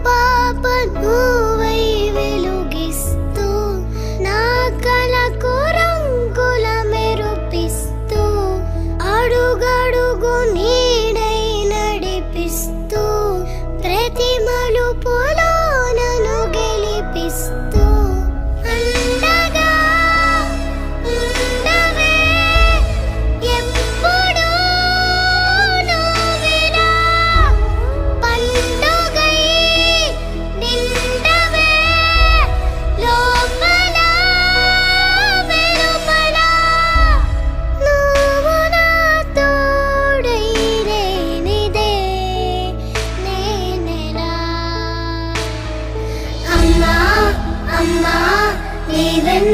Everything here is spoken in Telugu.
పాప నువ్వై వెలుగిస్తూ నా కలకు రంగుల మెరుపిస్తూ అడుగడుగు నీడై నడిపిస్తూ ప్రతి మలుపులో నన్ను గెలిపిస్తూ అండగా ఉండవే ఎప్పుడూ నువ్విలా పండుగై నిండవే లోపల వెలుపల నువ్వు నా తోడై లేనిదే నేనెలా అమ్మా అమ్మా నీవెన్